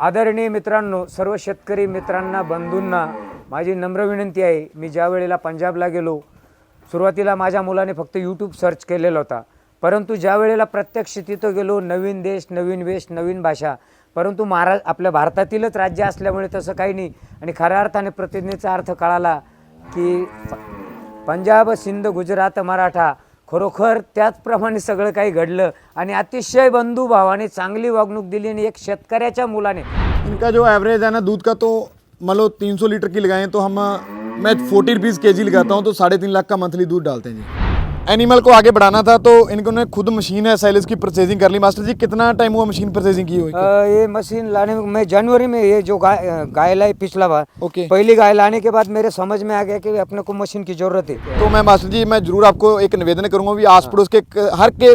आदरणीय मित्रांनो, सर्व शेतकरी मित्रांना, बंधूंना माझी नम्र विनंती आहे. मी ज्या वेळेला पंजाबला गेलो, सुरुवातीला माझ्या मुलाने फक्त यूट्यूब सर्च केलेला होता, परंतु ज्या वेळेला प्रत्यक्ष तिथं गेलो, नवीन देश, नवीन वेश, नवीन भाषा, परंतु आपल्या भारतातीलच राज्य असल्यामुळे तसं काही नाही. आणि खऱ्या अर्थाने प्रतिज्ञेचा अर्थ कळाला की पंजाब, सिंध, गुजरात, मराठा खरोखर त्याचप्रमाणे सगळं काही घडलं आणि अतिशय बंधुभावाने चांगली वागणूक दिली. आणि एक शेतकऱ्याच्या मुलाने इनका जो एवरेज है ना दूध का, तो मान लो 300 लीटर की लगाएं तो मैं 40 रुपीज़ केजी लगाता हूँ, तो 3.5 लाख का मंथली दूध डालते हैं जी। एनिमल को आगे बढ़ाना था तो इनको ने खुद मशीन है साइलेज की परचेजिंग कर ली। मास्टर जी कितना टाइम हुआ मशीन परचेजिंग की हुई? ये मशीन लाने में मैं जनवरी में, ये जो गाय लाई पिछला बार, ओके। पहली गाय लाने के बाद मेरे समझ में आ गया कि अपने को मशीन की जरूरत है। तो मैं मास्टर जी मैं जरूर आपको एक निवेदन करूंगा भी आस पड़ोस के हर के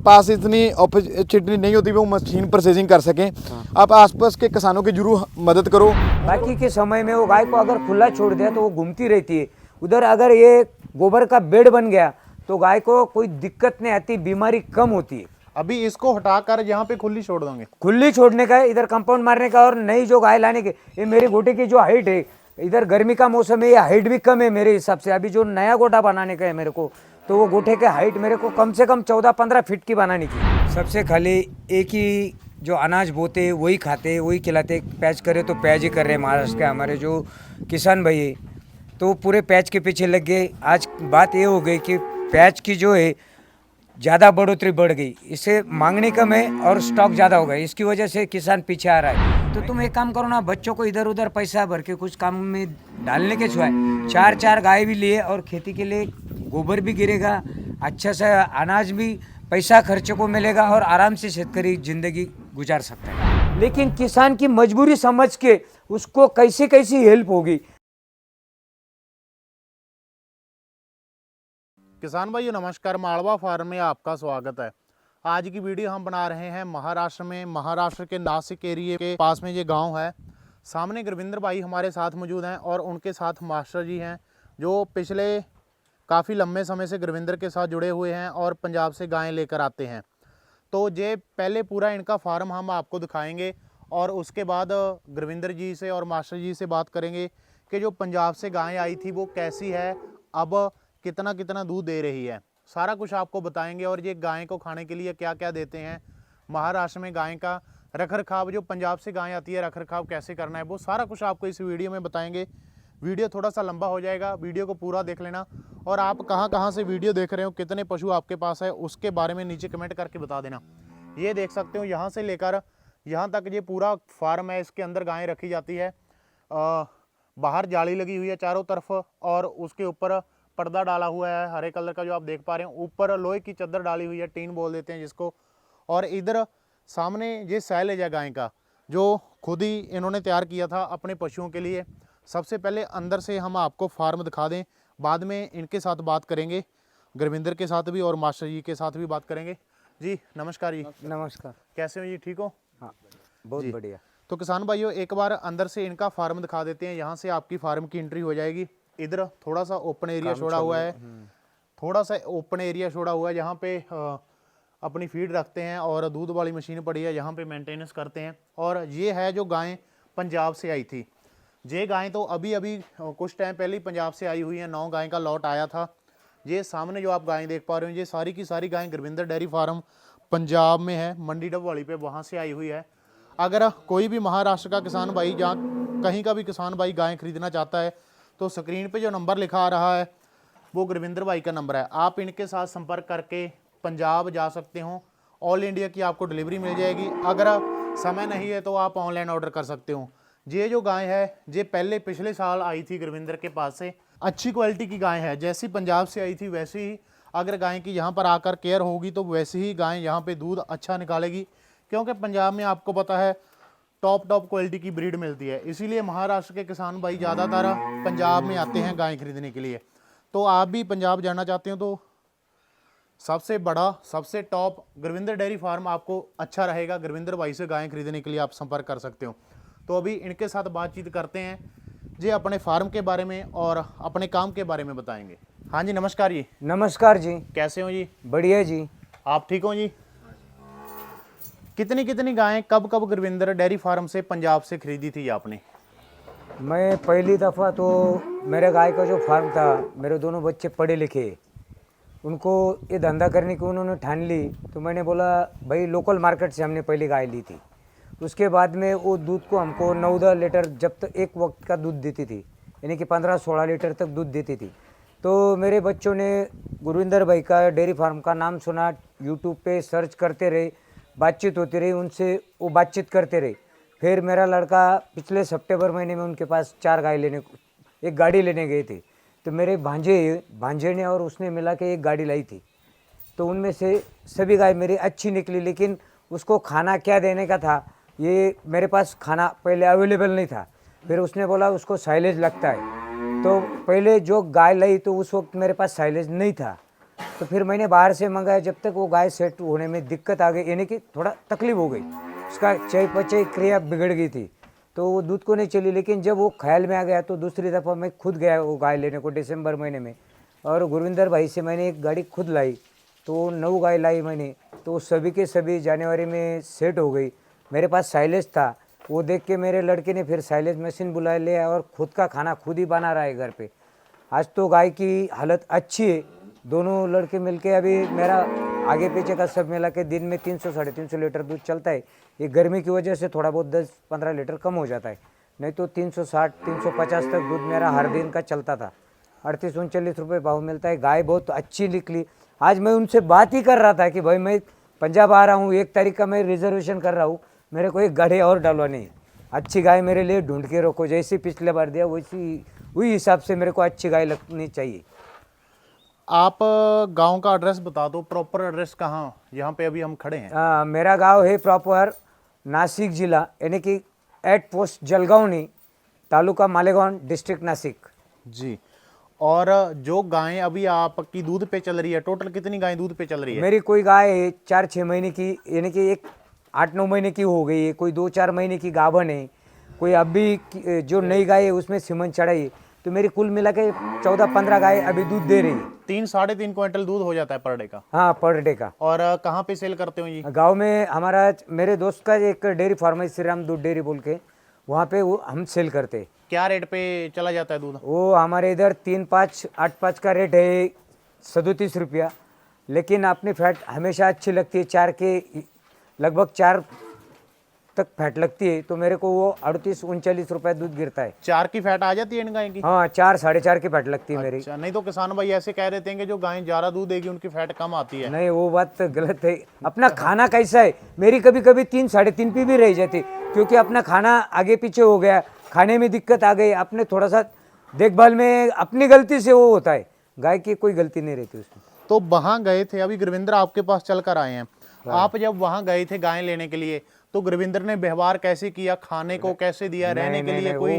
पास इतनी अपॉर्चुनिटी नहीं होती वो मशीन परचेजिंग कर सकें। आप आस पास के किसानों की जरूर मदद करो। बाकी के समय में वो गाय को अगर खुला छोड़ दिया तो वो घूमती रहती है उधर। अगर ये गोबर का बेड बन गया तो गाय को कोई दिक्कत नहीं आती, बीमारी कम होती है। अभी इसको हटाकर यहाँ पे खुली छोड़ दोगे? खुली छोड़ने का है, इधर कंपाउंड मारने का, और नई जो गाय लाने के। ये मेरे गोटे की जो हाइट है, इधर गर्मी का मौसम है, ये हाइट भी कम है मेरे हिसाब से। अभी जो नया गोटा बनाने का है मेरे को, तो वो गोटे के हाइट मेरे को कम से कम 14-15 फीट की बनाने की। सबसे खाली एक ही जो अनाज बोते वही खाते वही खिलाते। पैच करे तो पैच ही कर रहे महाराष्ट्र के हमारे जो किसान भाई है, तो पूरे पैच के पीछे लग गए। आज बात ये हो गई कि पैच की जो है ज़्यादा बढ़ोतरी बढ़ गई, इससे मांगनी कम है और स्टॉक ज़्यादा हो गया, इसकी वजह से किसान पीछे आ रहा है। तो तुम एक काम करो ना, बच्चों को इधर उधर पैसा भर के कुछ काम में डालने के सिवाय 4-4 गाय भी लिए और खेती के लिए गोबर भी गिरेगा, अच्छा सा अनाज भी, पैसा खर्चे को मिलेगा और आराम से शेतकरी ज़िंदगी गुजार सकता है। लेकिन किसान की मजबूरी समझ के उसको कैसी कैसी हेल्प होगी। किसान भाइयों नमस्कार, मालवा फार्म में आपका स्वागत है। आज की वीडियो हम बना रहे हैं महाराष्ट्र में, महाराष्ट्र के नासिक एरिया के पास में ये गांव है। सामने गुरविंदर भाई हमारे साथ मौजूद हैं और उनके साथ मास्टर जी हैं जो पिछले काफ़ी लंबे समय से गुरविंदर के साथ जुड़े हुए हैं और पंजाब से गायें लेकर आते हैं। तो ये पहले पूरा इनका फार्म हम आपको दिखाएंगे और उसके बाद गुरविंदर जी से और मास्टर जी से बात करेंगे कि जो पंजाब से गायें आई थी वो कैसी है, अब कितना कितना दूध दे रही है, सारा कुछ आपको बताएंगे। और ये गाय को खाने के लिए क्या क्या देते हैं, महाराष्ट्र में गाय का रखरखाव, जो पंजाब से गाय आती है रखरखाव कैसे करना है, वो सारा कुछ आपको इस वीडियो में बताएंगे। वीडियो थोड़ा सा लंबा हो जाएगा, वीडियो को पूरा देख लेना। और आप कहाँ कहाँ से वीडियो देख रहे हो, कितने पशु आपके पास है, उसके बारे में नीचे कमेंट करके बता देना। ये देख सकते हो यहाँ से लेकर यहाँ तक ये पूरा फार्म है, इसके अंदर गायें रखी जाती है। बाहर जाली लगी हुई है चारों तरफ और उसके ऊपर पर्दा डाला हुआ है हरे कलर का जो आप देख पा रहे हैं। ऊपर लोहे की चादर डाली हुई है, टीन बोल देते हैं जिसको। और इधर सामने ये साइलेज है गाय का, जो खुद ही इन्होंने तैयार किया था अपने पशुओं के लिए। सबसे पहले अंदर से हम आपको फार्म दिखा दें, बाद में इनके साथ बात करेंगे, गुरविंदर के साथ भी और मास्टर जी के साथ भी बात करेंगे। जी नमस्कार जी। नमस्कार। कैसे हो जी, ठीक हो? हाँ बहुत बढ़िया। तो किसान भाइयों एक बार अंदर से इनका फार्म दिखा देते हैं। यहाँ से आपकी फार्म की एंट्री हो जाएगी। इधर थोड़ा सा ओपन एरिया छोड़ा हुआ है, थोड़ा सा ओपन एरिया छोड़ा हुआ है, यहाँ पे अपनी फीड रखते हैं और दूध वाली मशीन पड़ी है, यहाँ पे मेंटेनेंस करते हैं। और ये है जो गायें पंजाब से आई थी, ये गायें तो अभी अभी कुछ टाइम पहले ही पंजाब से आई हुई हैं। 9 गायें का लॉट आया था। ये सामने जो आप गायें देख पा रहे हो, ये सारी की सारी गायें गुरविंदर डेयरी फार्म पंजाब में है, मंडी डबवाली पे, वहाँ से आई हुई है। अगर कोई भी महाराष्ट्र का किसान भाई, जहाँ कहीं का भी किसान भाई गायें खरीदना चाहता है, तो स्क्रीन पे जो नंबर लिखा आ रहा है वो गुरविंदर भाई का नंबर है। आप इनके साथ संपर्क करके पंजाब जा सकते हो। ऑल इंडिया की आपको डिलीवरी मिल जाएगी। अगर समय नहीं है तो आप ऑनलाइन ऑर्डर कर सकते हो। ये जो गाय है ये पहले पिछले साल आई थी गुरविंदर के पास से, अच्छी क्वालिटी की गाय है। जैसी पंजाब से आई थी वैसी ही अगर गाय की यहाँ पर आकर केयर होगी तो वैसे ही गाय यहाँ पे दूध अच्छा निकालेगी, क्योंकि पंजाब में आपको पता है टॉप क्वालिटी की ब्रीड मिलती है। इसीलिए महाराष्ट्र के किसान भाई ज़्यादातर पंजाब में आते हैं गाय खरीदने के लिए। तो आप भी पंजाब जाना चाहते हो तो सबसे बड़ा, सबसे टॉप गुरविंदर डेयरी फार्म आपको अच्छा रहेगा। गुरविंदर भाई से गाय खरीदने के लिए आप संपर्क कर सकते हो। तो अभी इनके साथ बातचीत करते हैं, जी अपने फार्म के बारे में और अपने काम के बारे में बताएंगे। हाँ जी नमस्कार जी। नमस्कार जी। कैसे हो जी? बढ़िया जी। आप ठीक हो जी? कितनी कितनी गायें कब कब गुरविंदर डेयरी फार्म से पंजाब से खरीदी थी आपने? मैं पहली दफ़ा तो मेरे गाय का जो फार्म था, मेरे दोनों बच्चे पढ़े लिखे, उनको ये धंधा करने की उन्होंने ठान ली, तो मैंने बोला भाई लोकल मार्केट से हमने पहली गाय ली थी। उसके बाद में वो दूध को हमको 9-10 लीटर जब तक एक वक्त का दूध देती थी, यानी कि 15-16 लीटर तक दूध देती थी। तो मेरे बच्चों ने गुरविंदर भाई का डेयरी फार्म का नाम सुना, यूट्यूब पे सर्च करते रहे, बातचीत होती रही उनसे, वो बातचीत करते रहे। फिर मेरा लड़का पिछले सितंबर महीने में उनके पास 4 गाय लेने, एक गाड़ी लेने गए थे। तो मेरे भांजे ने और उसने मिला के एक गाड़ी लाई थी। तो उनमें से सभी गाय मेरी अच्छी निकली, लेकिन उसको खाना क्या देने का था ये मेरे पास खाना पहले अवेलेबल नहीं था। फिर उसने बोला उसको साइलेज लगता है, तो पहले जो गाय लाई तो उस वक्त मेरे पास साइलेज नहीं था। तो फिर मैंने बाहर से मंगाया, जब तक वो गाय सेट होने में दिक्कत आ गई, यानी कि थोड़ा तकलीफ हो गई, उसका चयापचय क्रिया बिगड़ गई थी, तो वो दूध को नहीं चली। लेकिन जब वो ख्याल में आ गया तो दूसरी दफ़ा मैं खुद गया वो गाय लेने को दिसंबर महीने में, और गुरविंदर भाई से मैंने एक गाड़ी खुद लाई, तो 9 गाय लाई मैंने। तो सभी के सभी जनवरी में सेट हो गई। मेरे पास साइलेज था, वो देख के मेरे लड़के ने फिर साइलेज मशीन बुला लिया और खुद का खाना खुद ही बना रहा है घर पे। आज तो गाय की हालत अच्छी है। दोनों लड़के मिलके अभी मेरा आगे पीछे का सब मिला के दिन में 300-350 लीटर दूध चलता है। ये गर्मी की वजह से थोड़ा बहुत 10-15 लीटर कम हो जाता है, नहीं तो 360-350 तक दूध मेरा हर दिन का चलता था। 38-39 रुपये भाव मिलता है। गाय बहुत अच्छी निकली। आज मैं उनसे बात ही कर रहा था कि भाई मैं पंजाब आ रहा हूँ, 1 तारीख का मैं रिजर्वेशन कर रहा हूँ, मेरे को एक गाड़ी और डालवानी है, अच्छी गाय मेरे लिए ढूंढ के रखो, जैसी पिछले बार दिया वैसी वही हिसाब से मेरे को अच्छी गाय लगनी चाहिए। आप गांव का एड्रेस बता दो, प्रॉपर एड्रेस कहाँ, यहाँ पे अभी हम खड़े हैं? मेरा गांव है प्रॉपर नासिक जिला, यानी कि 8 पोस्ट जलगावनी, तालुका मालेगांव, डिस्ट्रिक्ट नासिक जी। और जो गायें अभी आपकी दूध पे चल रही है, टोटल कितनी गायें दूध पे चल रही है? मेरी कोई गाय है 4-6 महीने की, यानी कि एक 8-9 महीने की हो गई है, कोई 2-4 महीने की गाभन है, कोई अभी जो नई गाय है उसमें सीमन चढ़ाई है। तो मेरी कुल मिला के 14-15 गाय अभी दूध दे रही है। 3-3.5 क्विंटल दूध हो जाता है पर डे का? हाँ, पर डे का। और कहाँ पे सेल करते हो जी? गांव में हमारा, मेरे दोस्त का एक डेयरी फार्म है, श्री राम दूध डेयरी बोल के, वहाँ पे वो हम सेल करते। क्या रेट पे चला जाता है दूध? वो हमारे इधर 3.5 8.5 का रेट है 37 रुपया, लेकिन अपनी फैट हमेशा अच्छी लगती है, 4 के लगभग 4 तक फैट लगती है, तो मेरे को वो 38-39 रुपये दूध गिरता है। 4 की फैट आ जाती है इन गाय की? हाँ, 4-4.5 की फैट लगती है मेरी। अच्छा, नहीं तो किसान भाई ऐसे कह देते हैं कि जो गाय ज्यादा दूध देगी उनकी फैट कम आती है। नहीं, वो बात तो गलत है। अपना खाना कैसा है, मेरी कभी कभी 3-3.5 पे भी रह जाती, क्योंकि अपना खाना आगे पीछे हो गया, खाने में दिक्कत आ गई, अपने थोड़ा सा देखभाल में अपनी गलती से वो होता है, गाय की कोई गलती नहीं रहती उसमें। तो वहां गए थे, अभी गुरविंदर आपके पास चल कर आए हैं, आप जब वहां गए थे गाय लेने के लिए, तो गुरविंदर ने व्यवहार कैसे किया, खाने को कैसे दिया, रहने के लिए कोई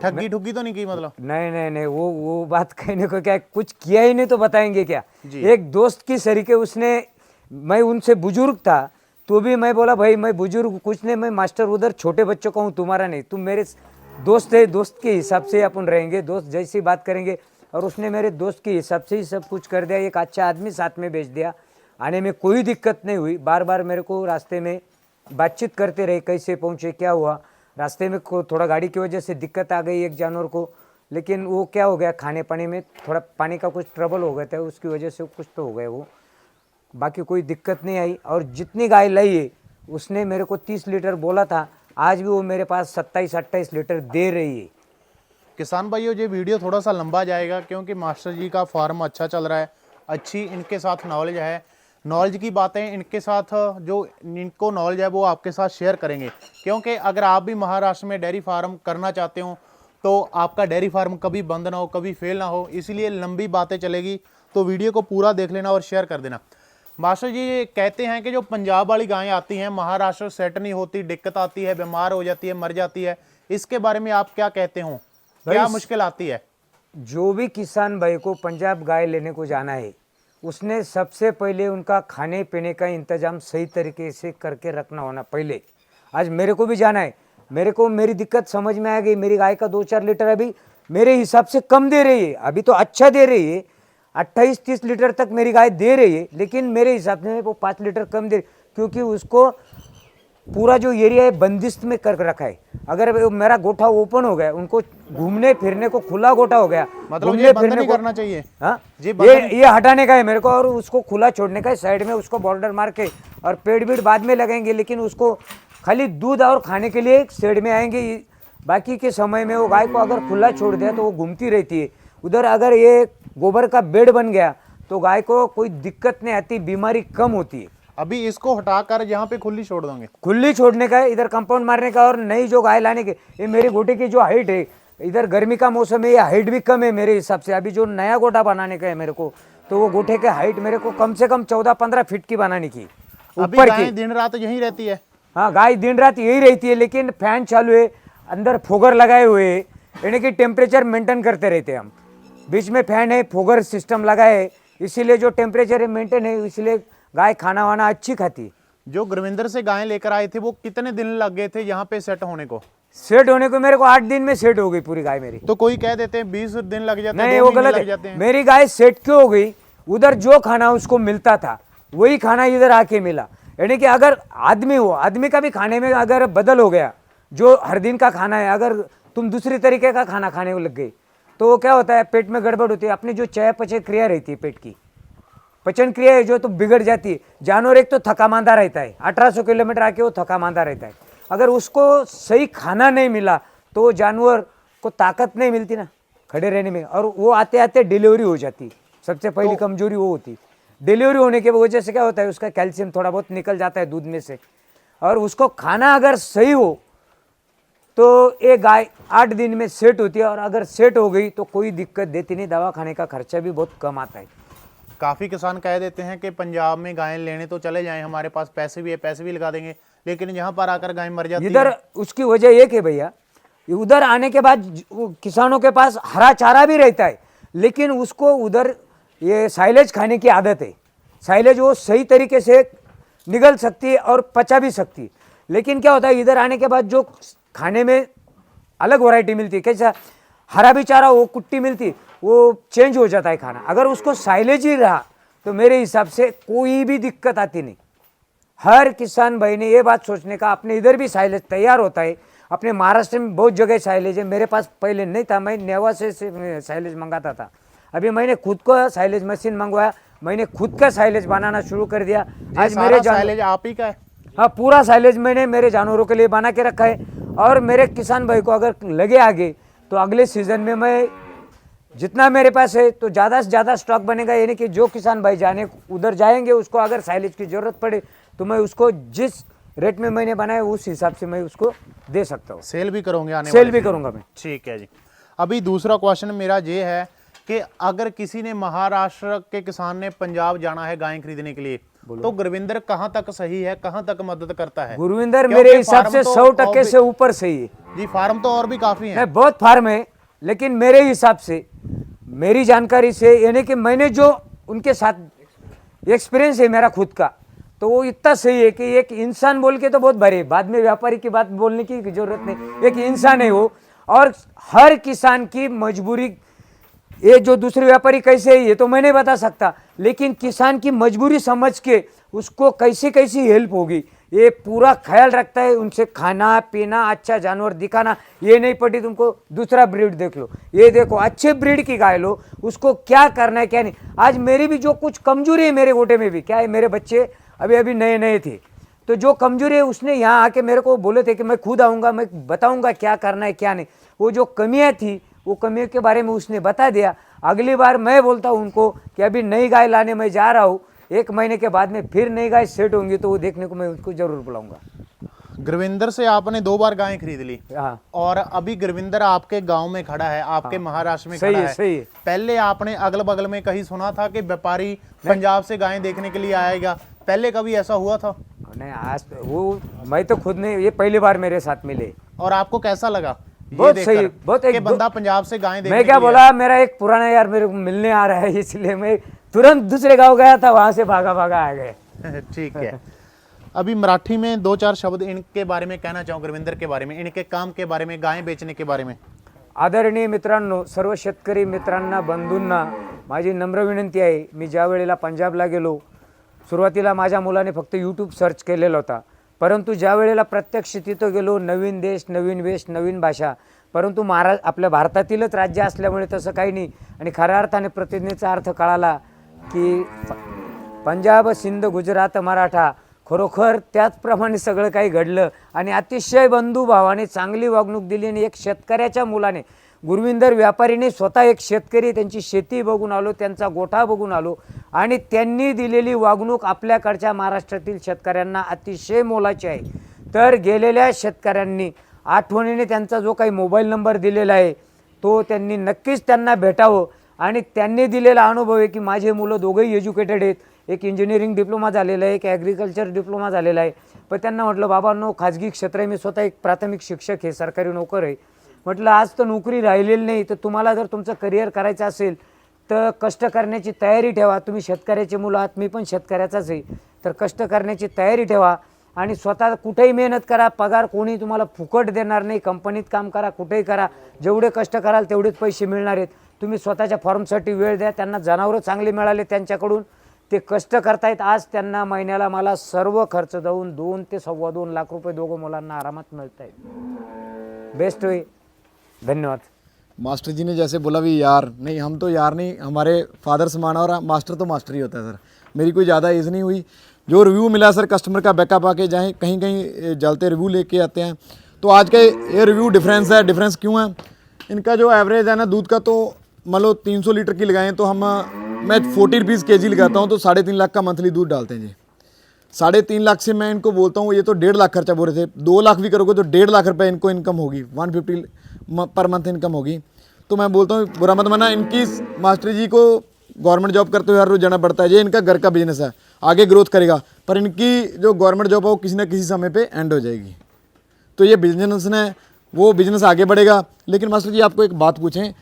ठगी ठुगी तो नहीं की? मतलब नहीं, वो बात कहने को क्या, कुछ किया ही नहीं तो बताएंगे क्या। एक दोस्त की सरीके उसने, मैं उनसे बुजुर्ग था तो भी मैं बोला भाई मैं बुजुर्ग कुछ नहीं, मैं मास्टर उधर छोटे बच्चों का हूँ, तुम्हारा नहीं, तुम मेरे दोस्त है, दोस्त के हिसाब से अपन रहेंगे, दोस्त जैसी बात करेंगे। और उसने मेरे दोस्त के हिसाब से ही सब कुछ कर दिया, एक अच्छा आदमी साथ में भेज दिया, आने में कोई दिक्कत नहीं हुई। बार बार मेरे को रास्ते में बातचीत करते रहे, कैसे पहुँचे, क्या हुआ। रास्ते में थोड़ा गाड़ी की वजह से दिक्कत आ गई एक जानवर को, लेकिन वो क्या हो गया, खाने पानी में थोड़ा पानी का कुछ ट्रबल हो गया था, उसकी वजह से कुछ तो हो गया वो, बाकी कोई दिक्कत नहीं आई। और जितनी गाय लाई है उसने मेरे को 30 लीटर बोला था, आज भी वो मेरे पास 27-28 लीटर दे रही है। किसान भाइयों, ये वीडियो थोड़ा सा लंबा जाएगा क्योंकि मास्टर जी का फार्म अच्छा चल रहा है, अच्छी इनके साथ नॉलेज है, नॉलेज की बातें इनके साथ जो इनको नॉलेज है वो आपके साथ शेयर करेंगे। क्योंकि अगर आप भी महाराष्ट्र में डेयरी फार्म करना चाहते हो तो आपका डेयरी फार्म कभी बंद ना हो, कभी फेल ना हो, इसलिए लंबी बातें चलेगी, तो वीडियो को पूरा देख लेना और शेयर कर देना। मास्टर जी ये कहते हैं कि जो पंजाब वाली गायें आती हैं, महाराष्ट्र सेट नहीं होती, दिक्कत आती है, बीमार हो जाती है, मर जाती है, इसके बारे में आप क्या कहते हो, क्या मुश्किल आती है? जो भी किसान भाई को पंजाब गाय लेने को जाना है, उसने सबसे पहले उनका खाने पीने का इंतजाम सही तरीके से करके रखना होना पहले। आज मेरे को भी जाना है, मेरे को मेरी दिक्कत समझ में आ गई, मेरी गाय का 2-4 लीटर अभी मेरे हिसाब से कम दे रही है, अभी तो अच्छा दे रही है, 28-30 लीटर तक मेरी गाय दे रही है, लेकिन मेरे हिसाब से वो 5 लीटर कम दे, क्योंकि उसको पूरा जो एरिया है बंदिस्त में कर रखा है। अगर मेरा गोठा ओपन हो गया, उनको घूमने फिरने को खुला गोठा हो गया, मतलब घूमने ये बंद फिरने नहीं को करना चाहिए। हाँ, जी, ये हटाने का है मेरे को, और उसको खुला छोड़ने का है साइड में, उसको बॉर्डर मार के, और पेड़ बीड़ बाद में लगेंगे, लेकिन उसको खाली दूध और खाने के लिए साइड में आएंगे। बाकी के समय में वो गाय को अगर खुला छोड़ दिया तो वो घूमती रहती है उधर। अगर ये गोबर का बेड बन गया तो गाय को कोई दिक्कत नहीं आती, बीमारी कम होती है। अभी इसको हटाकर यहाँ पे खुली छोड़ दोगे? खुली छोड़ने का है, इधर कंपाउंड मारने का, और नई जो गाय लाने के। ये मेरी गोटे की जो हाइट है, इधर गर्मी का मौसम है, ये हाइट भी कम है मेरे हिसाब से। अभी जो नया गोटा बनाने का है मेरे को, तो वो गोटे के हाइट मेरे को कम से कम 14-15 फीट की बनाने की, अभी ऊपर गाय की। दिन रात यहीं रहती है? हाँ, गाय दिन रात यही रहती है, लेकिन फैन चालू है, अंदर फोगर लगाए हुए है, यानी कि टेम्परेचर मेंटेन करते रहते हैं हम। बीच में फैन है, फोगर सिस्टम लगा है, इसीलिए जो टेम्परेचर है मेंटेन है, इसलिए गाय खाना वाना अच्छी खाती है। जो गुरविंदर से गाय लेकर आए थे वो कितने दिन लग गए थे यहाँ पे सेट होने को? सेट होने को मेरे को 8 दिन में सेट हो गई पूरी गाय मेरी। तो कोई कह देते हैं 20 दिन लग जाते हैं, नहीं, 2 वो महीने गलत लग जाते है। हैं। मेरी गाय सेट क्यों हो गई? उधर जो खाना उसको मिलता था वही खाना इधर आके मिला। यानी कि अगर आदमी हो, आदमी का भी खाने में अगर बदल हो गया, जो हर दिन का खाना है, अगर तुम दूसरी तरीके का खाना खाने को लग गई तो वो क्या होता है, पेट में गड़बड़ होती है। अपनी जो चयापचय क्रिया रहती है, पेट की पचन क्रिया है जो, तो बिगड़ जाती है। जानवर एक तो थका मांदा रहता है, 1800 किलोमीटर आके वो थका मांदा रहता है। अगर उसको सही खाना नहीं मिला तो वो जानवर को ताकत नहीं मिलती ना खड़े रहने में, और वो आते आते डिलीवरी हो जाती। सबसे पहली कमजोरी वो होती। डिलीवरी होने की वजह से क्या होता है, उसका कैल्शियम थोड़ा बहुत निकल जाता है दूध में से, और उसको खाना अगर सही हो तो ये गाय 8 दिन में सेट होती है। और अगर सेट हो गई तो कोई दिक्कत देती नहीं, दवा खाने का खर्चा भी बहुत कम आता है। काफी किसान कह देते हैं कि पंजाब में गायें लेने तो चले जाएं, हमारे पास पैसे भी है, पैसे भी लगा देंगे, लेकिन यहाँ पर आकर गाय मर जाती इधर है। उसकी वजह एक है भैया, उधर आने के बाद किसानों के पास हरा चारा भी रहता है, लेकिन उसको उधर ये साइलेज खाने की आदत है। साइलेज वो सही तरीके से निगल सकती है और पचा भी सकती है। लेकिन क्या होता है, इधर आने के बाद जो खाने में अलग वैरायटी मिलती है, कैसा हरा भी चारा, वो कुट्टी मिलती, वो चेंज हो जाता है खाना। अगर उसको साइलेज ही रहा तो मेरे हिसाब से कोई भी दिक्कत आती नहीं। हर किसान भाई ने ये बात सोचने का, अपने इधर भी साइलेज तैयार होता है, अपने महाराष्ट्र में बहुत जगह साइलेज है। मेरे पास पहले नहीं था, मैं नेवा से साइलेज मंगाता था। अभी मैंने खुद को साइलेज मशीन मंगवाया, मैंने खुद का साइलेज बनाना शुरू कर दिया। आज मेरे साइलेज आप ही का है? हाँ, पूरा साइलेज मैंने मेरे जानवरों के लिए बना के रखा है। और मेरे किसान भाई को अगर लगे आगे तो अगले सीजन में मैं जितना मेरे पास है तो ज़्यादा से ज़्यादा स्टॉक बनेगा। यानी कि जो किसान भाई जाने उधर जाएंगे, उसको अगर साइलेज की ज़रूरत पड़े तो मैं उसको जिस रेट में मैंने बनाया उस हिसाब से मैं उसको दे सकता हूँ। सेल भी करोगे आने सेल वाले भी दिन? करूँगा मैं। ठीक है जी। अभी दूसरा क्वेश्चन मेरा ये है कि अगर किसी ने महाराष्ट्र के किसान ने पंजाब जाना है गायें खरीदने के लिए, तो गुरविंदर कहाँ तक सही है, कहाँ तक मदद करता है? गुरविंदर क्योंकि मेरे हिसाब से फार्म तो 100% से ऊपर सही है जी। फार्म तो और भी काफी है। नहीं, बहुत फार्म है, लेकिन मेरे हिसाब से, मेरी जानकारी से, यानी कि मैंने जो उनके साथ एक्सपीरियंस है मेरा खुद का, तो वो इतना सही है कि एक इंसान बोल के तो बहुत बड़े, बाद में व्यापारी की बात बोलने की जरूरत नहीं। एक इंसान है वो, और हर किसान की मजबूरी, ये जो दूसरे व्यापारी कैसे है ये तो मैं नहीं बता सकता, लेकिन किसान की मजबूरी समझ के उसको कैसी कैसी हेल्प होगी ये पूरा ख्याल रखता है। उनसे खाना पीना, अच्छा जानवर दिखाना। ये नहीं पड़ी तुमको दूसरा ब्रीड देख लो, ये देखो अच्छे ब्रीड की गाय लो, उसको क्या करना है क्या नहीं। आज मेरी भी जो कुछ कमजोरी है मेरे गोटे में भी क्या है, मेरे बच्चे अभी अभी नए नए थे, तो जो कमजोरी है उसने यहाँ आके मेरे को बोले थे कि मैं खुद आऊँगा, मैं बताऊँगा क्या करना है क्या नहीं। वो जो कमियाँ थी वो कमियों के बारे में उसने बता दिया। अगली बार मैं बोलता हूँ उनको कि अभी नई गाय लाने मैं जा रहा हूँ, 1 महीने के बाद में फिर नई गाय सेट होंगी तो वो देखने को मैं उसको जरूर बुलाऊंगा। गुरविंदर से आपने 2 बार गायें खरीद ली, हाँ, और अभी गुरविंदर आपके गांव में खड़ा है, आपके महाराष्ट्र में सही खड़ा है, है। सही है। पहले आपने अगल बगल में कहीं सुना था कि व्यापारी पंजाब से गायें देखने के लिए आएगा? पहले कभी ऐसा हुआ था? नहीं, आज तो वो मैं तो खुद नहीं, ये पहली बार मेरे साथ मिले। और आपको कैसा लगा ये बहुत देखकर सही, बहुत कि बंदा पंजाब से गायें देखने मैं क्या के लिए बोला, मेरा एक पुराना यार मेरे को मिलने आ रहा है, इसलिए मैं तुरंत दूसरे गांव गया था, वहां से भागा भागा आ गए। आया? ठीक है। अभी मराठी में 2-4 शब्द इनके बारे में कहना चाहूँ, गुरविंदर के बारे में, इनके काम के बारे में, गायें बेचने के बारे में। आदरणीय मित्रांनो, सर्व शेतकरी मित्रांना, बंधूंना माझी नम्र विनंती आहे, मी ज्या वेळेला पंजाबला गेलो, सुरुवातीला माझ्या मुलाने फक्त यूट्यूब सर्च केलेला होता, परंतु ज्या वेळेला प्रत्यक्ष तिथं गेलो, नवीन देश, नवीन वेश, नवीन भाषा, परंतु आपल्या भारतातीलच राज्य असल्यामुळे तसं काही नाही. आणि खऱ्या अर्थाने प्रतिज्ञेचा अर्थ कळाला की पंजाब, सिंध, गुजरात, मराठा खरोखर त्याचप्रमाणे सगळं काही घडलं. आणि अतिशय बंधुभावाने चांगली वागणूक दिली. आणि एक शेतकऱ्याच्या मुलाने, गुरविंदर व्यापारीने स्वतः एक शेतकरी, त्यांची शेती बघून आलो, त्यांचा गोठा बघून आलो, आणि त्यांनी दिलेली वागणूक आपल्याकडच्या महाराष्ट्रातील शेतकऱ्यांना अतिशय मोलाची आहे. तर गेलेल्या शेतकऱ्यांनी आठवणीने त्यांचा जो काही मोबाईल नंबर दिलेला आहे तो त्यांनी नक्कीच त्यांना भेटावं. आणि त्यांनी दिलेला अनुभव आहे की माझे मुलं दोघंही एज्युकेटेड आहेत. एक इंजिनिअरिंग डिप्लोमा झालेला आहे, एक ॲग्रिकल्चर डिप्लोमा झालेला आहे. पण त्यांना म्हटलं बाबांनो, खाजगी क्षेत्र आहे, मी स्वतः एक प्राथमिक शिक्षक आहे, सरकारी नोकर आहे. म्हटलं आज तर नोकरी राहिलेली नाही, तर तुम्हाला जर तुमचं करिअर करायचं असेल तर कष्ट करण्याची तयारी ठेवा. तुम्ही शेतकऱ्याचे मुलं आहात, मी पण शेतकऱ्याचाच आहे. तर कष्ट करण्याची तयारी ठेवा आणि स्वतः कुठेही मेहनत करा. पगार कोणी तुम्हाला फुकट देणार नाही. कंपनीत काम करा, कुठेही करा, जेवढे कष्ट कराल तेवढेच पैसे मिळणार आहेत. तुम्ही स्वतःच्या फॉर्मसाठी वेळ द्या. त्यांना जनावरं चांगले मिळाले त्यांच्याकडून, ते कष्ट करतायत. आज त्यांना महिन्याला मला सर्व खर्च देऊन 2 ते 2.25 लाख रुपये दोघं मुलांना आरामात मिळत आहेत. Best way. धन्यवाद. मास्टर जी ने जैसे बोला भी यार, नहीं हम तो यार नहीं, हमारे फादर समान, और मास्टर तो मास्टर ही होता है सर. मेरी कोई ज़्यादा एज नहीं हुई. जो रिव्यू मिला सर, कस्टमर का बैकअप आके जाए कहीं कहीं जलते रिव्यू लेके आते हैं. तो आज का ये रिव्यू डिफरेंस है. डिफरेंस क्यों है? इनका जो एवरेज है ना दूध का, तो मान लो 300 लीटर की लगाएं तो मैं 40 रुपीज़ kg लगाता हूँ, तो 3.5 लाख का मंथली दूध डालते हैं जी. 3.5 लाख से मैं इनको बोलता हूँ, ये तो 1.5 लाख खर्चा बोल रहे थे, 2 लाख भी करोगे तो 1.5 लाख रुपए इनको इनकम होगी, 150 पर मंथ इनकम होगी. तो मैं बोलता हूँ बुरा मत माना, इनकी मास्टर जी को गवर्नमेंट जॉब करते हुए हर रोज जाना पड़ता है. ये इनका घर का बिजनेस है, आगे ग्रोथ करेगा, पर इनकी जो गवर्नमेंट जॉब है वो किसी न किसी समय पे एंड हो जाएगी. तो ये बिजनेस ने, वो बिजनेस आगे बढ़ेगा. लेकिन मास्टर जी आपको एक बात पूछें,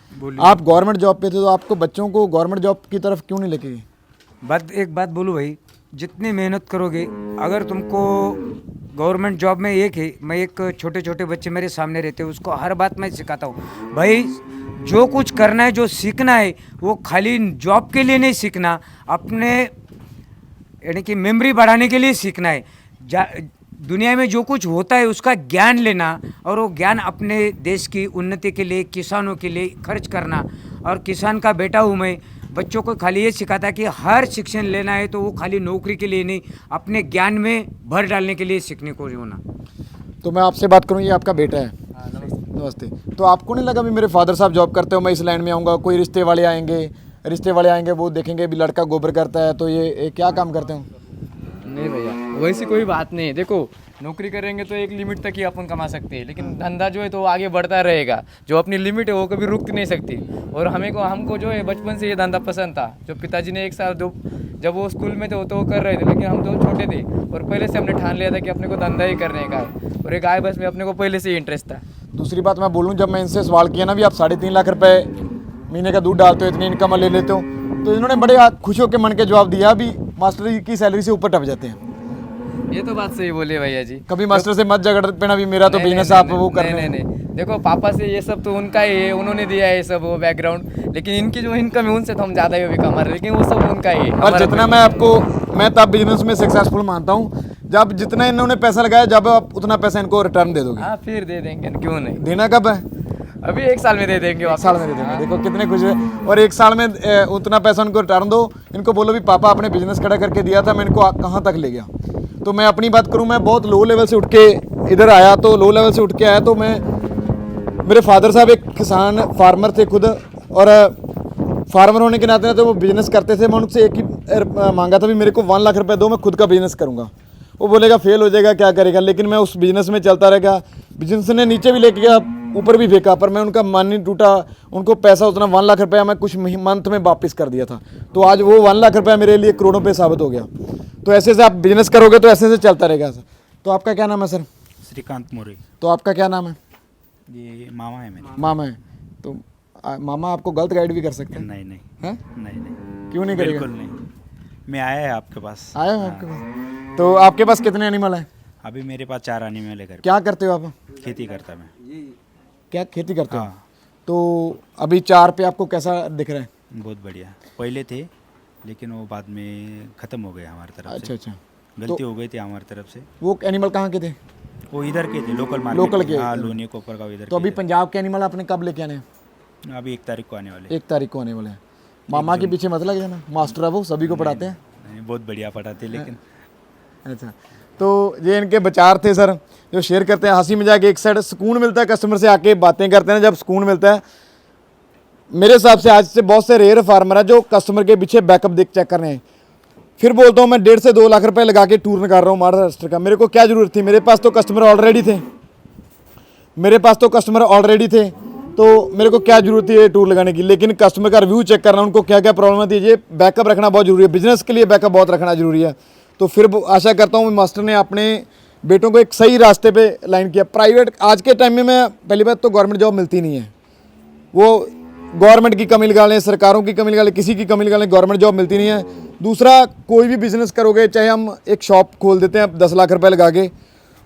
आप गवर्नमेंट जॉब पे थे तो आपको बच्चों को गवर्नमेंट जॉब की तरफ क्यों नहीं लेके गए? एक बात बोलूँ भाई, जितनी मेहनत करोगे, अगर तुमको गवर्नमेंट जॉब में एक है, मैं एक छोटे छोटे बच्चे मेरे सामने रहते हैं, उसको हर बात मैं सिखाता हूँ भाई, जो कुछ करना है, जो सीखना है, वो खाली जॉब के लिए नहीं सीखना, अपने यानी कि मेमोरी बढ़ाने के लिए सीखना है. दुनिया में जो कुछ होता है उसका ज्ञान लेना, और वो ज्ञान अपने देश की उन्नति के लिए, किसानों के लिए खर्च करना. और किसान का बेटा हूँ मैं. बच्चों को खाली ये सिखाता है कि हर शिक्षण लेना है तो वो खाली नौकरी के लिए नहीं, अपने ज्ञान में भर डालने के लिए सीखने को होना. तो मैं आपसे बात करूँ, ये आपका बेटा है. नमस्ते. तो आपको नहीं लगा भी मेरे फादर साहब जॉब करते हो, मैं इस लाइन में आऊँगा, कोई रिश्ते वाले आएंगे वो देखेंगे भी लड़का गोबर करता है तो ये क्या काम करते हो? नहीं भैया, वैसी कोई बात नहीं है. देखो, नौकरी करेंगे तो एक लिमिट तक ही अपन कमा सकते हैं, लेकिन धंधा जो है तो आगे बढ़ता रहेगा. जो अपनी लिमिट है वो कभी रुक नहीं सकती. और हमको जो है बचपन से ये धंधा पसंद था. जो पिताजी ने एक साल जब वो स्कूल में थे तो वो कर रहे थे, लेकिन हम तो छोटे थे और पहले से हमने ठान लिया था कि अपने को धंधा ही करने का है. और ये गाय भैंस में अपने को पहले से ही इंटरेस्ट था. दूसरी बात मैं बोलूँ, जब मैं इनसे सवाल किया ना भी आप 3.5 लाख रुपए महीने का दूध डालते हो, इतनी इनकम ले लेते हो, तो इन्होंने बड़े खुश होकर मन के जवाब दिया भी मास्टर जी की सैलरी से ऊपर टप जाते हैं. ये तो बात सही बोले भैया जी. कभी मास्टर से मत झगड़ पेना भी मेरा तो बिजनेस आप वो कर रहे हैं. नहीं, देखो पापा से ये सब तो उनका ही है, उन्होंने दिया है ये सब वो बैकग्राउंड, लेकिन इनकी जो इनकम है उनसे तो हम ज़्यादा ही भी कमा रहे हैं, लेकिन वो सब उनका ही है. और जितना मैं तब बिजनेस में सक्सेसफुल मानता हूँ जब जितना इन्होंने पैसा लगाया, जब आप उतना पैसा इनको रिटर्न दे दोगे. हाँ, फिर दे देंगे, क्यों नहीं. देना कब है? अभी 1 साल में दे देंगे. 1 साल में दे देंगे. देखो कितने खुश है. और 1 साल में उतना पैसा उनको रिटर्न दो. इनको बोलो भी पापा आपने बिजनेस खड़ा करके दिया था, मैं इनको कहाँ तक ले गया. तो मैं अपनी बात करूं, मैं बहुत लो लेवल से उठ के इधर आया, तो लो लेवल से उठ के आया तो मेरे फादर साहब एक किसान फार्मर थे खुद, और फार्मर होने के नाते तो वो बिज़नेस करते थे. मैं उनसे एक ही मांगा था भी मेरे को 1 लाख रुपए दो, मैं खुद का बिज़नेस करूंगा. वो बोलेगा फेल हो जाएगा, क्या करेगा. लेकिन मैं उस बिज़नेस में चलता रहेगा. बिजनेस ने नीचे भी लेके गया, ऊपर भी फेंका, पर मैं उनका मन नहीं टूटा. उनको पैसा उतना 1 लाख रुपया मैं कुछ मंथ में वापस कर दिया था. तो आज वो 1 लाख रुपया मेरे लिए करोड़ों पे साबित हो गया. तो ऐसे से आप बिजनेस करोगे तो ऐसे से चलता रहेगा सर. तो आपका क्या नाम है सर? श्रीकांत मोरे. तो आपका क्या नाम है? ये मामा है मेरे. मामा है. तो मामा आपको गलत गाइड भी कर सकते हैं? नहीं नहीं हैं? नहीं, क्यों नहीं करेगा? बिल्कुल नहीं. मैं आया है आपके पास. आया हूँ आपके पास. तो आपके पास कितने एनिमल हैं? अभी मेरे पास 4 एनिमल है घर पे. क्या करते हो आप? खेती करता मैं. क्या खेती करते हो? हाँ. तो अभी 4 पे आपको कैसा दिख रहा है? बहुत बढ़िया. पहले थे लेकिन वो बाद में ख़त्म हो गया हमारी तरफ अच्छा से. अच्छा. गलती हो गई थी हमारी तरफ से। वो एनिमल कहाँ के थे? वो इधर के थे, लोकल मार्केट लोकल के? हाँ, लोनिया कोपर का इधर तो अभी के पंजाब के एनिमल आपने कब लेके आने हैं? थे। अभी 1 तारीख को आने वाले। 1 तारीख को आने वाले हैं। मामा के पीछे मत लग जाना, मास्टर है वो, सभी को पढ़ाते हैं। नहीं, बहुत बढ़िया पढ़ाते लेकिन अच्छा, तो ये इनके विचार थे सर, जो शेयर करते हैं। हंसी मजाक एक साइड, सुकून मिलता है कस्टमर से आके बातें करते हैं, जब सुकून मिलता है। मेरे हिसाब से आज से बहुत से रेयर फार्मर है जो कस्टमर के पीछे बैकअप देख चेक कर रहे हैं। फिर बोलता हूँ मैं 1.5 से 2 लाख रुपए लगा के टूर निकाल रहा हूँ महाराष्ट्र का, मेरे को क्या ज़रूरत थी? मेरे पास तो कस्टमर ऑलरेडी थे, तो मेरे को क्या जरूरत थी ये टूर लगाने की? लेकिन कस्टमर का रिव्यू चेक करना, उनको क्या क्या प्रॉब्लम आती है, ये बैकअप रखना बहुत जरूरी है। बिजनेस के लिए बैकअप बहुत रखना जरूरी है। तो फिर आशा करता हूँ मास्टर ने अपने बेटों को एक सही रास्ते पे लाइन किया। प्राइवेट आज के टाइम में मैं पहली बात तो गवर्नमेंट जॉब मिलती नहीं है, वो गवर्नमेंट की कमी निकालें, सरकारों की कमी निकालें, किसी की कमी निकालें, गवर्नमेंट जॉब मिलती नहीं है। दूसरा, कोई भी बिजनेस करोगे, चाहे हम एक शॉप खोल देते हैं 10 लाख रुपए लगा के,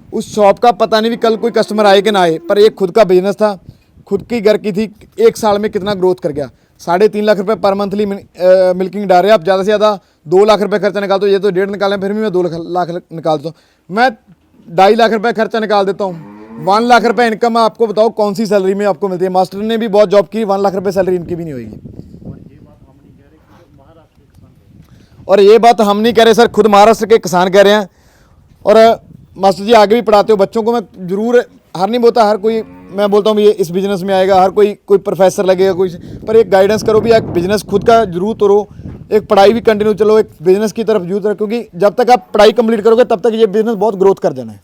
उस शॉप का पता नहीं भी कल कोई कस्टमर आए कि ना आए, पर एक खुद का बिजनेस था, खुद की घर की थी, 1 साल में कितना ग्रोथ कर गया। 3.5 लाख रुपए पर मंथली मिल्किंग डाल रहे हैं आप, ज़्यादा से ज़्यादा 2 लाख रुपए खर्चा निकालते हो, ये तो 1.5 निकालें, फिर भी मैं 2 लाख निकालता हूँ। मैं 2.5 लाख रुपए खर्चा निकाल देता हूँ। 1 लाख रुपए इनकम आपको बताओ कौन सी सैलरी में आपको मिलती है? मास्टर ने भी बहुत जॉब की, 1 लाख रुपए सैलरी इनकी भी नहीं होगी। और ये बात हम नहीं कह रहे सर, खुद महाराष्ट्र के किसान कह रहे हैं। और मास्टर जी आगे भी पढ़ाते हो बच्चों को, मैं जरूर हर नहीं बोलता हर कोई, मैं बोलता हूँ ये इस बिजनेस में आएगा, हर कोई प्रोफेसर लगेगा कोई, पर एक गाइडेंस करो भी, एक बिजनेस खुद का जरूर तोड़ो, एक पढ़ाई भी कंटिन्यू चलो, एक बिजनेस की तरफ जरूर, क्योंकि जब तक आप पढ़ाई कंप्लीट करोगे तब तक ये बिजनेस बहुत ग्रोथ कर जाना है।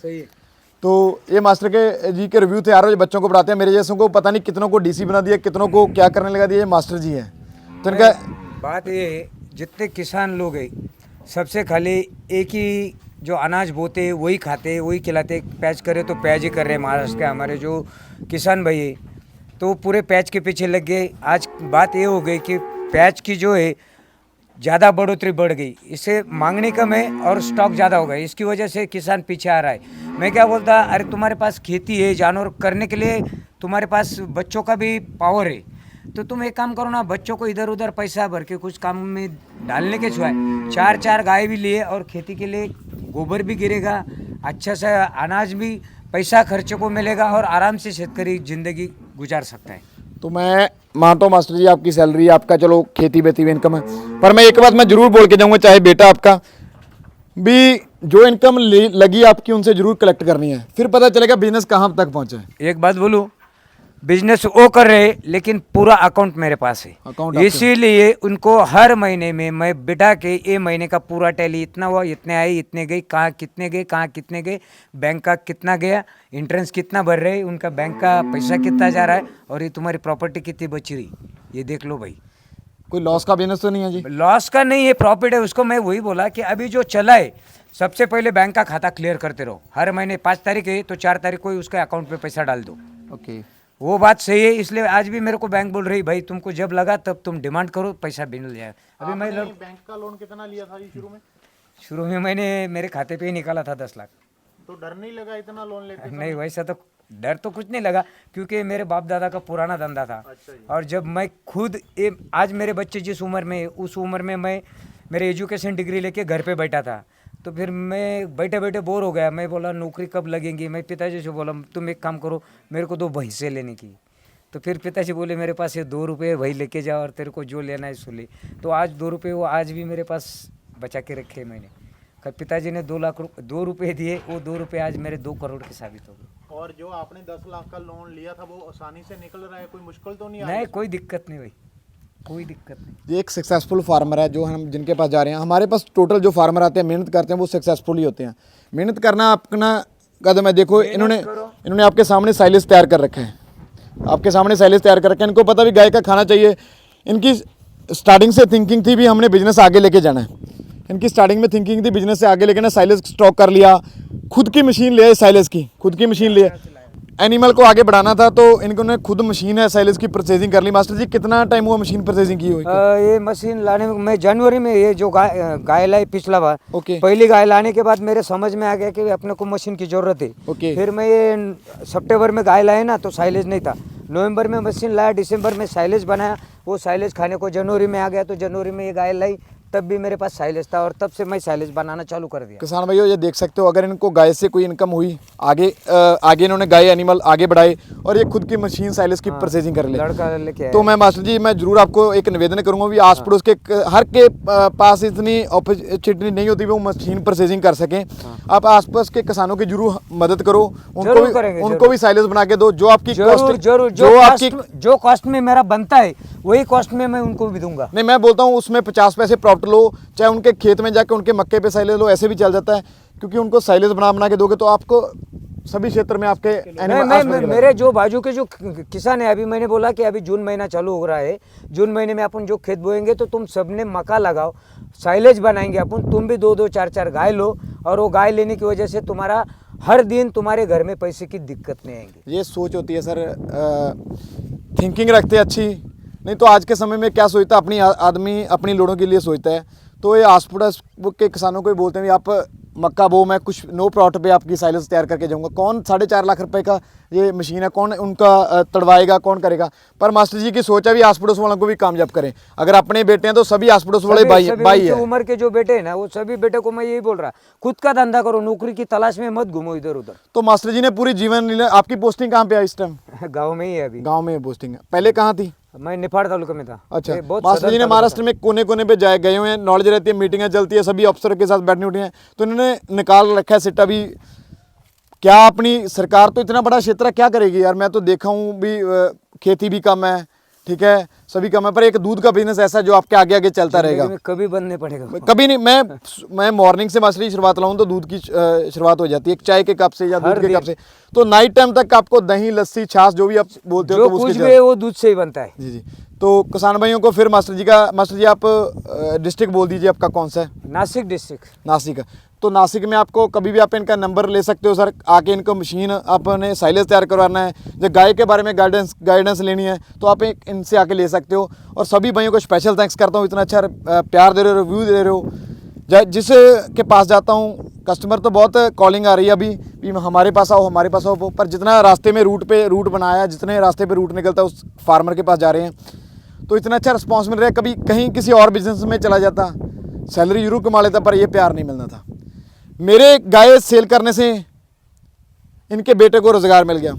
सही है। तो ये मास्टर के जी के रिव्यू थे यार, जो बच्चों को पढ़ाते हैं। मेरे जैसों को पता नहीं कितनों को डीसी बना दिया, कितनों को क्या करने लगा दिया, ये मास्टर जी हैं। तो इनका बात ये है, जितने किसान लोग हैं सबसे खाली एक ही जो अनाज बोते हैं वही खाते, वही खिलाते। पैच करे तो पैच ही कर रहे हैं महाराष्ट्र के हमारे जो किसान भाई है, तो पूरे पैच के पीछे लग गए। आज बात ये हो गई कि पैच की जो है ज़्यादा बढ़ोतरी बढ़ गई, इससे मांगनी कम है और स्टॉक ज़्यादा हो गया, इसकी वजह से किसान पीछे आ रहा है। मैं क्या बोलता, अरे तुम्हारे पास खेती है, जानवर करने के लिए तुम्हारे पास बच्चों का भी पावर है, तो तुम एक काम करो ना, बच्चों को इधर उधर पैसा भर के कुछ काम में डालने के छुआए। 4 गाय भी लिए और खेती के लिए गोबर भी गिरेगा, अच्छा सा अनाज भी, पैसा खर्चे को मिलेगा और आराम से शेतकरी ज़िंदगी गुजार सकता है। तो मैं मानता हूँ मास्टर जी आपकी सैलरी, आपका चलो खेती बेती में इनकम है, पर मैं एक बात मैं जरूर बोल के जाऊँगा, चाहे बेटा आपका भी जो इनकम लगी आपकी उनसे जरूर कलेक्ट करनी है, फिर पता चलेगा बिजनेस कहाँ तक पहुँचा है। एक बात बोलूं, बिजनेस वो कर रहे लेकिन पूरा अकाउंट मेरे पास अकाउंट है, इसीलिए उनको हर महीने में मैं बिठा के ये महीने का पूरा टैली, इतना हुआ, इतने आए, इतने गए, कहाँ कितने गए, बैंक का कितना गया, इंट्रेंस कितना भर रहे, उनका बैंक का पैसा कितना जा रहा है, और ये तुम्हारी प्रॉपर्टी कितनी बची रही, ये देख लो भाई। कोई लॉस का बिजनेस तो नहीं है जी? लॉस का नहीं है, प्रॉफिट है। उसको मैं वही बोला कि अभी जो चला है, सबसे पहले बैंक का खाता क्लियर करते रहो। हर महीने 5 तारीख है तो 4 तारीख को ही उसके अकाउंट पे पैसा डाल दो। ओके, वो बात सही है, इसलिए आज भी मेरे को बैंक बोल रही, भाई तुमको जब लगा तब तुम डिमांड करो, पैसा भी मिल जाए। अभी मैं बैंक का लोन कितना लिया था जी शुरू में? शुरू में मैंने मेरे खाते पे ही निकाला था 10 लाख। तो डर नहीं लगा इतना लोन लेते? नहीं, वैसा तो डर तो कुछ नहीं लगा, क्योंकि मेरे बाप दादा का पुराना धंधा था। और जब मैं खुद आज मेरे बच्चे जिस उम्र में, उस उम्र में मैं मेरे एजुकेशन डिग्री लेके घर पे बैठा था, तो फिर मैं बैठे बैठे बोर हो गया। मैं बोला नौकरी कब लगेंगी, मैं पिताजी से बोला तुम एक काम करो, मेरे को 2 भैंसे लेने की। तो फिर पिताजी बोले मेरे पास ये 2 रुपये, वही लेके जाओ और तेरे को जो लेना है सो ले। तो आज 2 रुपये वो आज भी मेरे पास बचा के रखे मैंने। पिताजी ने 2 रुपये दिए, वो 2 रुपये आज मेरे 2 करोड़ के साबित हो गए। और जो आपने 10 लाख का लोन लिया था वो आसानी से निकल रहा है, कोई मुश्किल तो नहीं? नहीं, कोई दिक्कत नहीं भाई, कोई दिक्कत नहीं। ये एक सक्सेसफुल फार्मर है जो हम जिनके पास जा रहे हैं। हमारे पास टोटल जो फार्मर आते हैं, मेहनत करते हैं, वो सक्सेसफुल ही होते हैं। मेहनत करना अपना कदम है। देखो इन्होंने आपके सामने साइलेज तैयार कर रखे हैं, आपके सामने साइलेज तैयार कर रखे हैं। इनको पता भी गाय का खाना चाहिए। इनकी स्टार्टिंग से थिंकिंग थी भी हमने बिजनेस आगे लेके जाना है। इनकी स्टार्टिंग में थिंकिंग थी बिजनेस से आगे लेके ना, साइलेज स्टॉक कर लिया, खुद की मशीन ले, साइलेज की खुद की मशीन ले, एनिमल को आगे बढ़ाना था तो इन्होंने खुद मशीन है साइलेज की परचेजिंग कर ली। मास्टर जी कितना टाइम हुआ मशीन परचेजिंग की हुई? ये मशीन लाने में मैं जनवरी में, ये जो गाय लाई पिछला बार, ओके, पहली गाय लाने के बाद मेरे समझ में आ गया कि अपने को मशीन की जरूरत है। ओके, फिर मैं ये सितंबर में गाय लाए ना, तो साइलेज नहीं था। नवंबर में मशीन लाया, दिसंबर में साइलेज बनाया, वो साइलेज खाने को जनवरी में आ गया, तो जनवरी में ये गाय लाई, तब भी मेरे पास साइलेज था और तब से मैं साइलेज बनाना चालू कर दिया। किसान भाइयों ये देख सकते हो, अगर इनको गाय से कोई इनकम हुई, आगे इन्होंने गाय एनिमल आगे बढ़ाए और ये खुद की मशीन साइलेज की परचेजिंग कर ले। लड़का लेके आया। तो मैं मास्टर जी मैं जरूर आपको एक निवेदन करूंगा भी आस पड़ोस के हर के पास इतनी अपॉर्चुनिटी नहीं होती वो मशीन परचेजिंग कर सकें। आप आसपास के किसानों की जरूर मदद करो, उनको भी साइलेज बना के दो। जो आपकी जरूर जो कॉस्ट में मेरा बनता है वही कॉस्ट में मैं उनको भी दूंगा। नहीं मैं बोलता हूँ उसमें 50 पैसे प्रॉफिट लो, चाहे उनके खेत में जाके उनके मक्के पे साइलेज लो, ऐसे भी चल जाता है। क्योंकि उनको साइलेज बना के दोगे तो आपको सभी क्षेत्र में आपके मेरे जो बाजू के जो किसान है, अभी मैंने बोला कि अभी जून महीना चालू हो रहा है, जून महीने में अपन जो खेत बोएंगे तो तुम सबने मक्का लगाओ, साइलेज बनाएंगे अपन, तुम भी 2-2 4-4 गाय लो और वो गाय लेने की वजह से तुम्हारा हर दिन तुम्हारे घर में पैसे की दिक्कत नहीं आएंगी। ये सोच होती है सर, थिंकिंग रखते हैं अच्छी। नहीं तो आज के समय में क्या सोचता है अपनी आदमी अपनी लोगों के लिए सोचता है। तो ये आस पड़ोस के किसानों को भी बोलते हैं आप मक्का बो, मैं कुछ नो प्रॉफिट पे आपकी साइलेज तैयार करके जाऊंगा। कौन 4.5 लाख रुपए का ये मशीन है, कौन उनका तड़वाएगा, कौन करेगा। पर मास्टर जी की सोच है भी आस पड़ोस वालों को भी कामयाब करें। अगर अपने बेटे हैं तो सभी आस पड़ोस वाले भाई है। उम्र के जो बेटे हैं ना वो सभी बेटे को मैं यही बोल रहा, खुद का धंधा करो, नौकरी की तलाश में मत घूमो इधर उधर। तो मास्टर जी ने पूरी जीवन, आपकी पोस्टिंग कहाँ पे है इस टाइम? गाँव में ही है अभी। गाँव में पोस्टिंग है, पहले कहाँ थी? मैं निफाड़ तालुका में था। अच्छा, मास्टर जी ने महाराष्ट्र में कोने कोने पे गए हुए हैं, नॉलेज रहती है, मीटिंगें चलती है, सभी अफसरों के साथ बैठनी उठी हैं। तो इन्होंने निकाल रखा है सिट्टा भी। क्या अपनी सरकार तो इतना बड़ा क्षेत्र क्या करेगी यार। मैं तो देखा हूँ भी खेती भी कम है, ठीक है, सभी कम है, पर एक दूध का बिजनेस ऐसा जो आपके आगे आगे चलता रहेगा, कभी बंद नहीं पड़ेगा, कभी नहीं। मैं मॉर्निंग से मास्टर जी शुरुआत लाऊं तो दूध की शुरुआत हो जाती है, एक चाय के कप से या दूध के कप से। तो नाइट टाइम तक आपको दही लस्सी छाछ जो भी आप बोलते हो तो कुछ भी वो दूध से ही बनता है। जी। तो किसान भाइयों को फिर मास्टर जी आप डिस्ट्रिक्ट बोल दीजिए आपका कौन सा है? नासिक डिस्ट्रिक्ट। नासिक। तो नासिक में आपको कभी भी आप इनका नंबर ले सकते हो सर, आके इनको मशीन आपने साइलेज तैयार करवाना है, जब गाय के बारे में गाइडेंस लेनी है तो आप इनसे आके ले सकते हो। और सभी भाइयों को स्पेशल थैंक्स करता हूँ, इतना अच्छा प्यार दे रहे हो, रिव्यू दे रहे हो। जिस के पास जाता हूँ कस्टमर तो बहुत कॉलिंग आ रही है अभी भी हमारे पास आओ, पर जितना रास्ते में रूट बनाया, जितने रास्ते पे रूट निकलता है उस फार्मर के पास जा रहे हैं, तो इतना अच्छा रिस्पॉन्स मिल रहा है। कभी कहीं किसी और बिजनेस में चला जाता, सैलरी जरूर कमा लेता, पर ये प्यार नहीं मिलना था। मेरे गाय सेल करने से इनके बेटे को रोज़गार मिल गया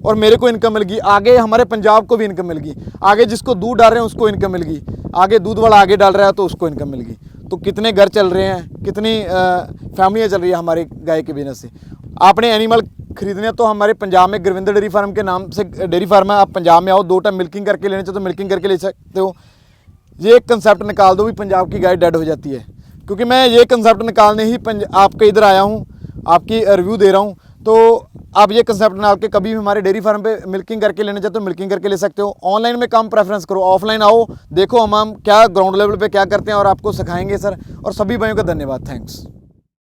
और मेरे को इनकम मिल गई, आगे हमारे पंजाब को भी इनकम मिल गई, आगे जिसको दूध डाल रहे हैं उसको इनकम मिल गई, आगे दूध वाला आगे डाल रहा है तो उसको इनकम मिल गई। तो कितने घर चल रहे हैं, कितनी फैमिलियाँ चल रही है हमारी गाय के बिजनेस से। आपने एनिमल खरीदने तो हमारे पंजाब में गुरविंदर डेयरी फार्म के नाम से डेयरी फार्म है, आप पंजाब में आओ, 2 टाइम मिल्किंग करके लेने चाहिए तो मिल्किंग करके ले सकते हो। ये एक कंसेप्ट निकाल दो भी पंजाब की गाय डेड हो जाती है, क्योंकि मैं ये कंसेप्ट निकालने ही आपके इधर आया हूँ, आपकी रिव्यू दे रहा हूँ। तो आप ये कंसेप्ट निकाल के कभी भी हमारे डेयरी फार्म पे मिल्किंग करके लेने चाहते हो मिल्किंग करके ले सकते हो। ऑनलाइन में कम प्रेफरेंस करो, ऑफलाइन आओ, देखो हम क्या ग्राउंड लेवल पे क्या करते हैं और आपको सिखाएंगे सर। और सभी भाइयों का धन्यवाद, थैंक्स।